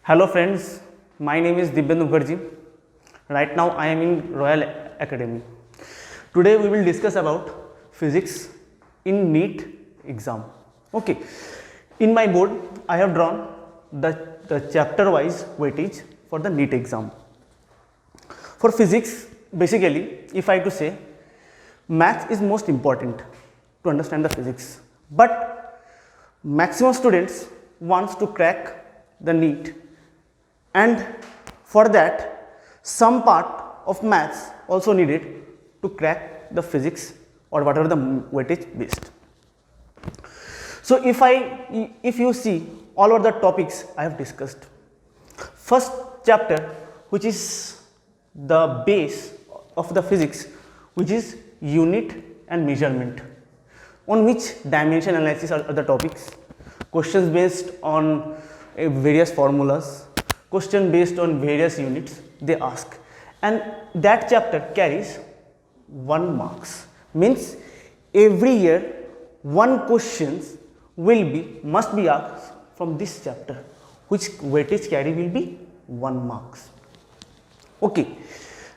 Hello friends, my name is Dibyendu Mukherjee. Right now I am in Royal Academy. Today we will discuss about physics in NEET exam. Okay, in my board I have drawn the chapter wise weightage for the NEET exam. For physics, basically if I to say, maths is most important to understand the physics, but maximum students wants to crack the NEET, and for that some part of maths also needed to crack the physics or whatever the weightage based. So if you see all of the topics I have discussed, first chapter, which is the base of the physics, which is unit and measurement, on which dimension analysis are the topics, questions based on various formulas, question based on various units they ask, and that chapter carries 1 marks. Means every year one questions must be asked from this chapter, which weightage carry will be 1 marks. Okay,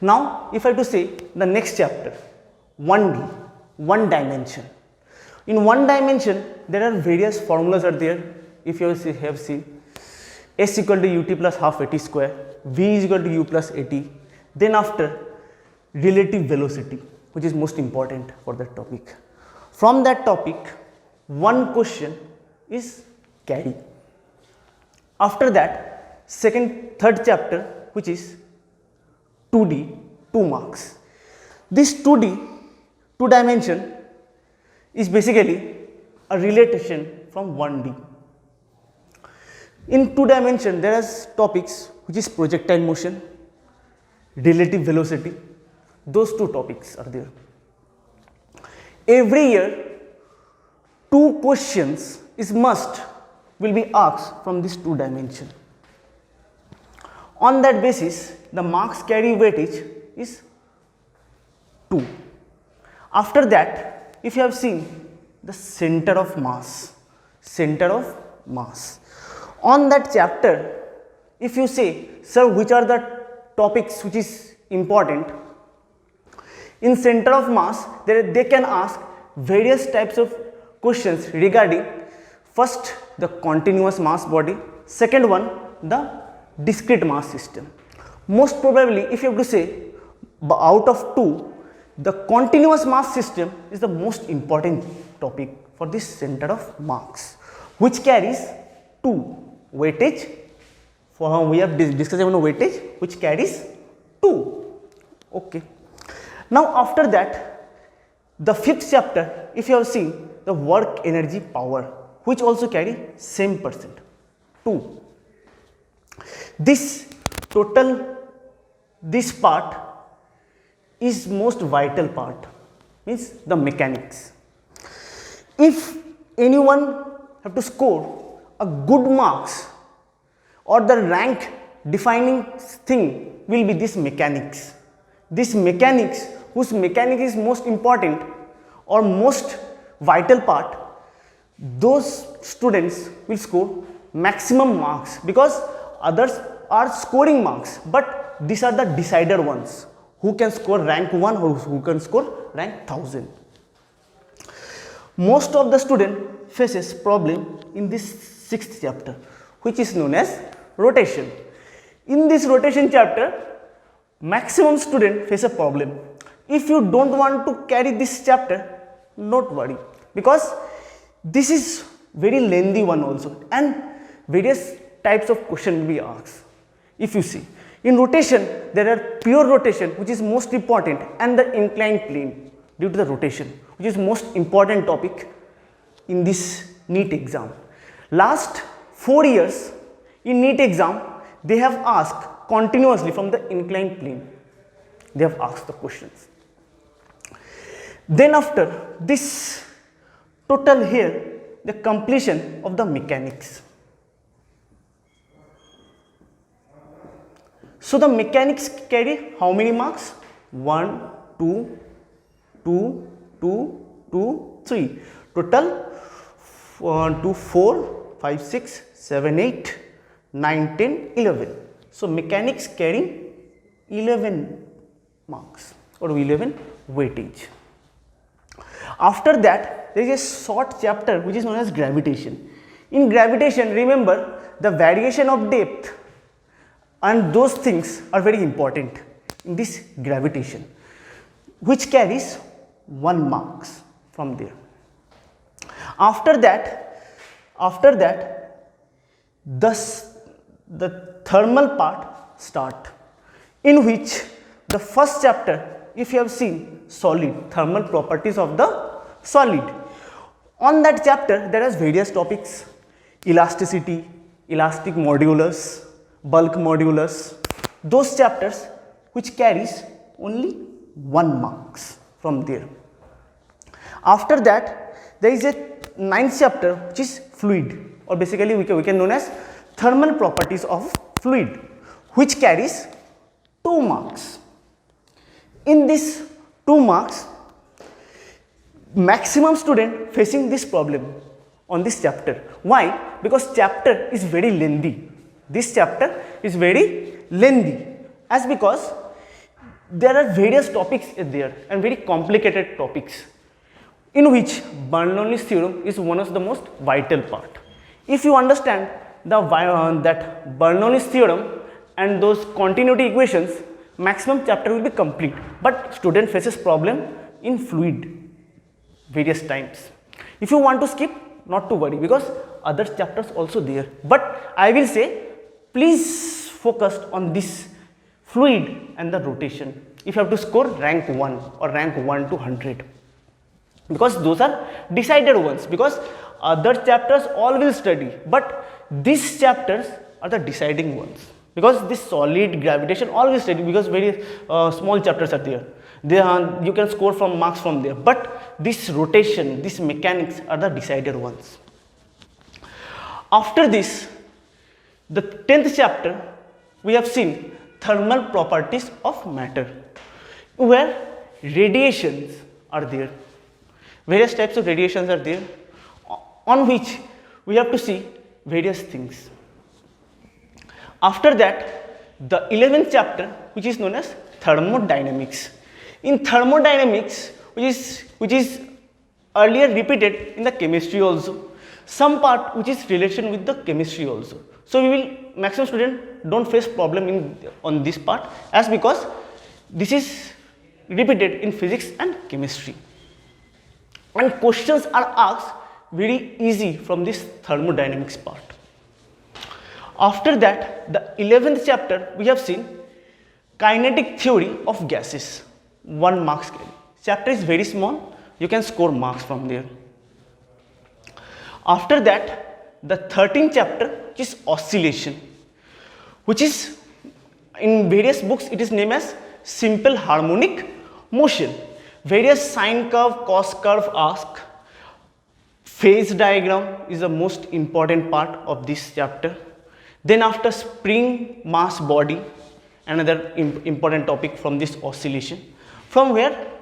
now if I to say the next chapter, 1D, one dimension. In one dimension there are various formulas are there. If you have seen, S equal to ut plus half at square, v is equal to u plus at. Then after, relative velocity, which is most important for that topic. From that topic, one question is carry. After that, third chapter, which is 2D, 2 marks. This 2D, 2 dimension, is basically a relation from 1D. In 2 dimension, there are topics which is projectile motion, relative velocity. Those 2 topics are there. Every year, 2 questions will be asked from this 2 dimension. On that basis, the marks carry weightage is 2. After that, if you have seen the center of mass, on that chapter, if you say, sir, which are the topics which is important, in center of mass, they can ask various types of questions regarding, first, the continuous mass body, second one, the discrete mass system. Most probably, if you have to say, out of 2, the continuous mass system is the most important topic for this center of mass, which carries 2 weightage. We have discussed about weightage, which carries 2. Okay. Now after that, the 5th chapter, if you have seen, the work energy power, which also carry same percent, 2. This part is most vital part, means the mechanics. If anyone have to score a good marks, or the rank defining thing will be this mechanics. This mechanics, whose mechanics is most important or most vital part, those students will score maximum marks, because others are scoring marks, but these are the decider ones, who can score rank 1 or who can score rank 1000. Most of the student faces problem in this 6th chapter, which is known as rotation. In this rotation chapter, maximum student face a problem. If you don't want to carry this chapter, not worry, because this is very lengthy one also, and various types of question will be asked. If you see, in rotation, there are pure rotation, which is most important, and the inclined plane due to the rotation, which is most important topic in this NEET exam. Last 4 years in NEET exam, they have asked continuously from the inclined plane. They have asked the questions. Then after this total here, the completion of the mechanics. So the mechanics carry how many marks? 1, 2, 2, 2, 2, 3. Total 1, 2, 4, 5, 6, 7, 8, 9, 10, 11. So mechanics carrying 11 marks or 11 weightage. After that, there is a short chapter which is known as gravitation. In gravitation, remember, the variation of depth and those things are very important in this gravitation, which carries 1 marks from there. After that, the thermal part start, in which the first chapter, if you have seen solid, thermal properties of the solid. On that chapter, there are various topics: elasticity, elastic modulus, bulk modulus, those chapters which carries only 1 marks from there. After that, there is a 9th chapter which is fluid, or basically we can known as thermal properties of fluid, which carries 2 marks. In this 2 marks, maximum student facing this problem on this chapter. Why? Because chapter is very lengthy. This chapter is very lengthy, as because there are various topics there and very complicated topics, in which Bernoulli's theorem is one of the most vital part. If you understand that Bernoulli's theorem and those continuity equations, maximum chapter will be complete. But student faces problem in fluid various times. If you want to skip, not to worry, because other chapters also there. But I will say, please focus on this fluid and the rotation if you have to score rank 1 or rank 1 to 100, because those are decided ones, because other chapters all will study, but these chapters are the deciding ones, because this solid, gravitation all will study, because very small chapters are there. You can score from marks from there, but this rotation, this mechanics are the decided ones. After this, the 10th chapter, we have seen thermal properties of matter, where radiations are there. Various types of radiations are there, on which we have to see various things. After that, the 11th chapter, which is known as thermodynamics. In thermodynamics, which is earlier repeated in the chemistry also, some part which is relation with the chemistry also. So we will, maximum student don't face problem on this part, as because this is repeated in physics and chemistry, and questions are asked very easy from this thermodynamics part. After that, the 11th chapter, we have seen kinetic theory of gases, 1 marks carry. Chapter is very small, you can score marks from there. After that, the 13th chapter, which is oscillation, which is in various books it is named as simple harmonic motion. Various sine curve, cos curve ask. Phase diagram is the most important part of this chapter. Then after spring, mass, body, another important topic from this oscillation, from where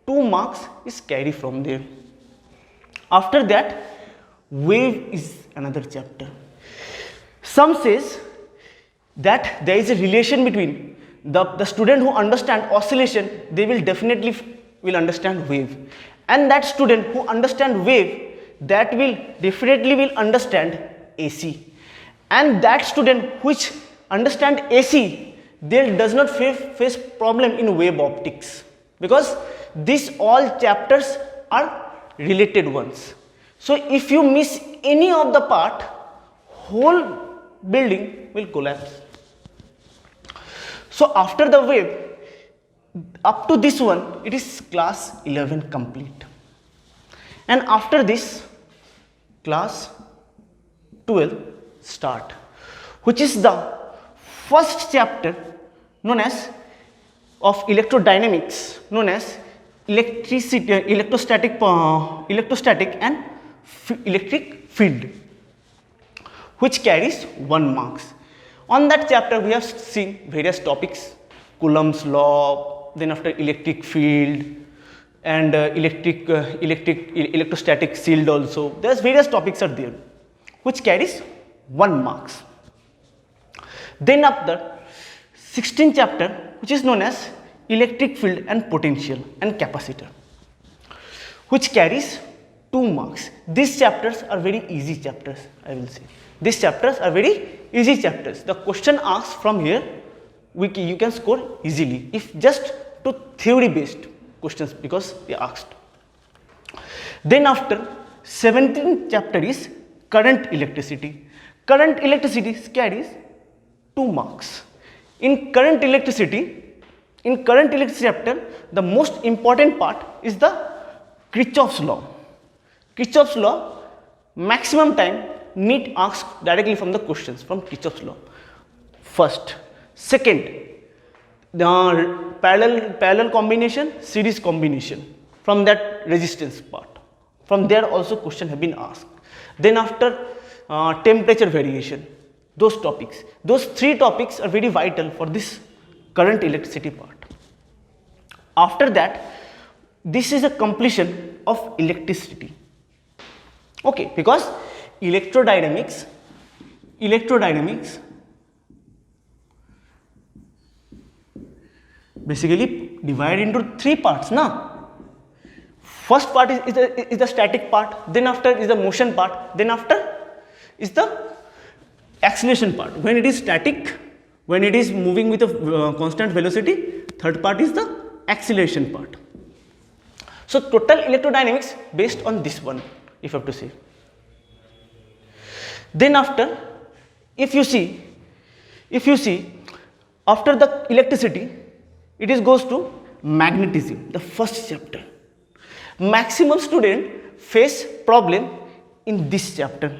2 marks is carried from there. After that, wave is another chapter. Some says that there is a relation between the student who understand oscillation, they will definitely will understand wave, and that student who understand wave, that will definitely will understand AC, and that student which understand AC, they does not face problem in wave optics, because these all chapters are related ones. So if you miss any of the part, whole building will collapse. So after the wave, up to this one, it is class 11 complete, and after this class 12 start, which is the first chapter known as of electrodynamics, known as electricity, electrostatic and electric field, which carries 1 marks. On that chapter, we have seen various topics: Coulomb's law, then after electric field, and electrostatic shield also. There's various topics are there, which carries 1 marks. Then after 16th chapter, which is known as electric field and potential and capacitor, which carries 2 marks. These chapters are very easy chapters, I will say. These chapters are very easy chapters. The question asked from here, you can score easily if just to theory based questions, because they asked. Then after 17th chapter is current electricity. Current electricity carries 2 marks. In current electricity chapter, the most important part is the Kirchhoff's law. Kirchhoff's law, maximum time NEET asks directly from the questions from Kirchhoff's law. First. Second, the parallel combination, series combination, from that resistance part. From there also question have been asked. Then after temperature variation, those topics. Those 3 topics are very vital for this current electricity part. After that, this is a completion of electricity. Okay, because electrodynamics basically divided into 3 parts, na? First part is the static part, then after is the motion part, then after is the acceleration part. When it is static, when it is moving with a constant velocity, third part is the acceleration part. So total electrodynamics based on this one, if you have to say. Then after, if you see after the electricity, it is goes to magnetism, the first chapter. Maximum student face problem in this chapter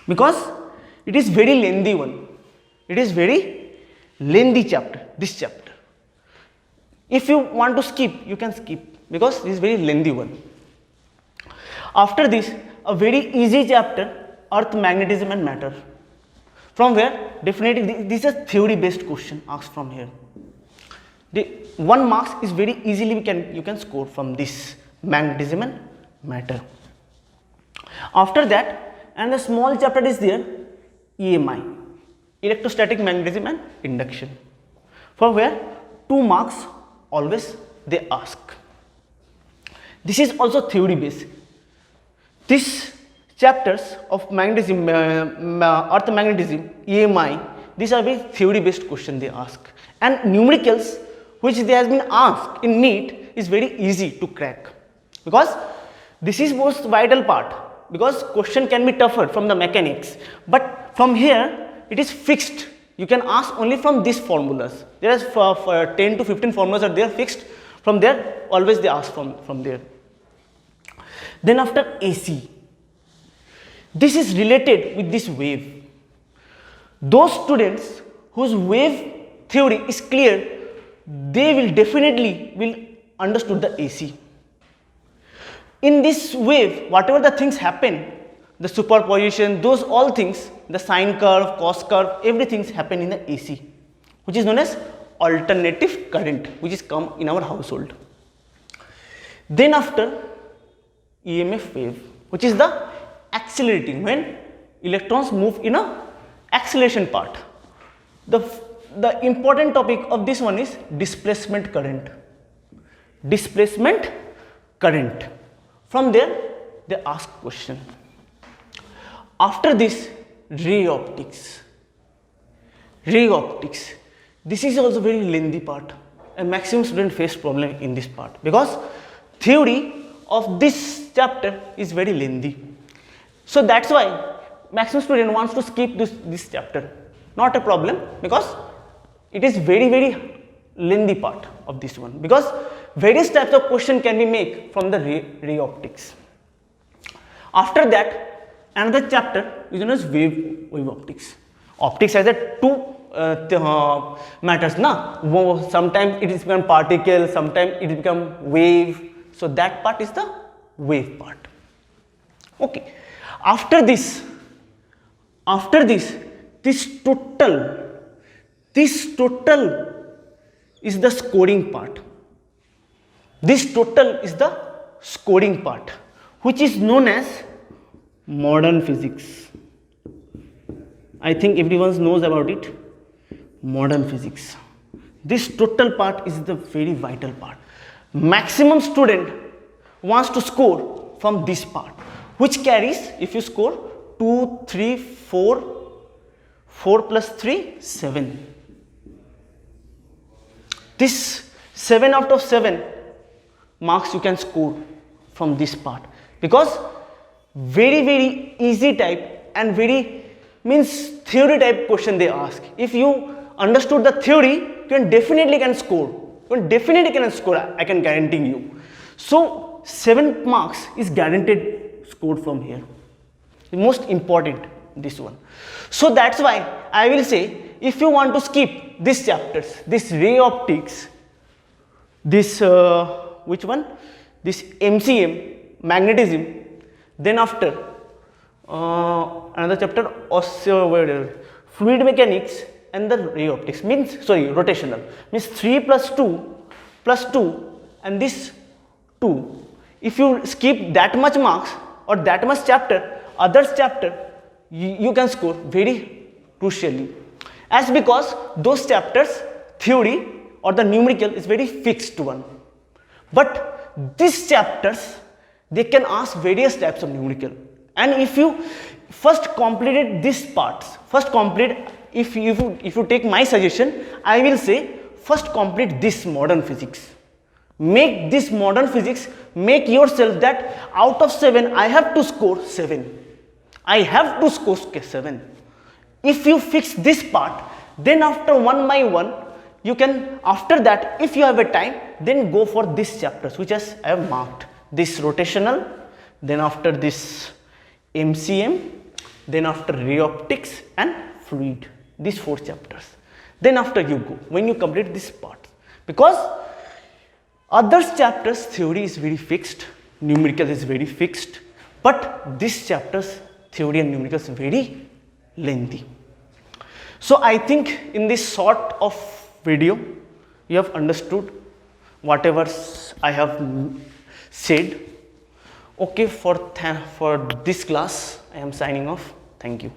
because it is very lengthy one. It is very lengthy chapter, this chapter. If you want to skip, you can skip because this is very lengthy one. After this, a very easy chapter, earth, magnetism and matter. From where definitely this is a theory based question asked from here. The 1 marks is very easily you can score from this magnetism and matter. After that, and the small chapter is there, EMI, electrostatic magnetism and induction. For where 2 marks always they ask. This is also theory based. These chapters of magnetism, earth magnetism, EMI, these are very theory based question they ask. And numericals which they has been asked in NEET is very easy to crack because this is most vital part, because question can be tougher from the mechanics, but from here it is fixed. You can ask only from these formulas. There is for 10 to 15 formulas are there fixed. From there always they ask from there. Then after AC, this is related with this wave. Those students whose wave theory is clear, they will definitely understood the AC. In this wave, whatever the things happen, the superposition, those all things, the sine curve, cos curve, everything happen in the AC, which is known as alternative current, which is come in our household. Then after EMF wave, which is the accelerating, when electrons move in a acceleration part. The important topic of this one is displacement current. Displacement current. From there they ask question. After this, ray optics. Ray optics. This is also very lengthy part. A maximum student face problem in this part because theory of this chapter is very lengthy. So that's why maximum student wants to skip this chapter. Not a problem because it is very lengthy part of this one, because various types of question can be made from the ray optics. After that, another chapter is known as wave optics. Optics has a 2 matters, na? Sometimes it is become particle, sometimes it become wave. So that part is the wave part. Okay. After this, this total is the scoring part. This total is the scoring part, which is known as modern physics. I think everyone knows about it. Modern physics. This total part is the very vital part. Maximum student wants to score from this part, which carries, if you score 2, 3, 4, 4 plus 3, 7. This 7 out of 7 marks you can score from this part, because very easy type and very means theory type question they ask. If you understood the theory, you can definitely score. You can definitely can score, I can guarantee you. So 7 marks is guaranteed scored from here. The most important, this one. So that's why I will say, if you want to skip these chapters, this ray optics, this which one? This MCM, magnetism, then after another chapter, fluid mechanics and the ray optics, means rotational, means 3 plus 2 and this 2. If you skip that much marks or that much chapter, others chapter, you can score very crucially, as because those chapters theory or the numerical is very fixed one, but these chapters they can ask various types of numerical. And if you first completed these parts, if you take my suggestion, I will say first complete this modern physics. Make this modern physics, make yourself that out of 7 I have to score 7. I have to score 7. If you fix this part, then after one by one, you can, after that, if you have a time, then go for these chapters which I have marked. This rotational, then after this MCM, then after ray optics and fluid, these 4 chapters. Then after you go, when you complete this part, because others chapters theory is very fixed, numerical is very fixed, but this chapters theory and numerical is very lengthy. So I think in this sort of video you have understood whatever I have said. Okay, for this class I am signing off. Thank you.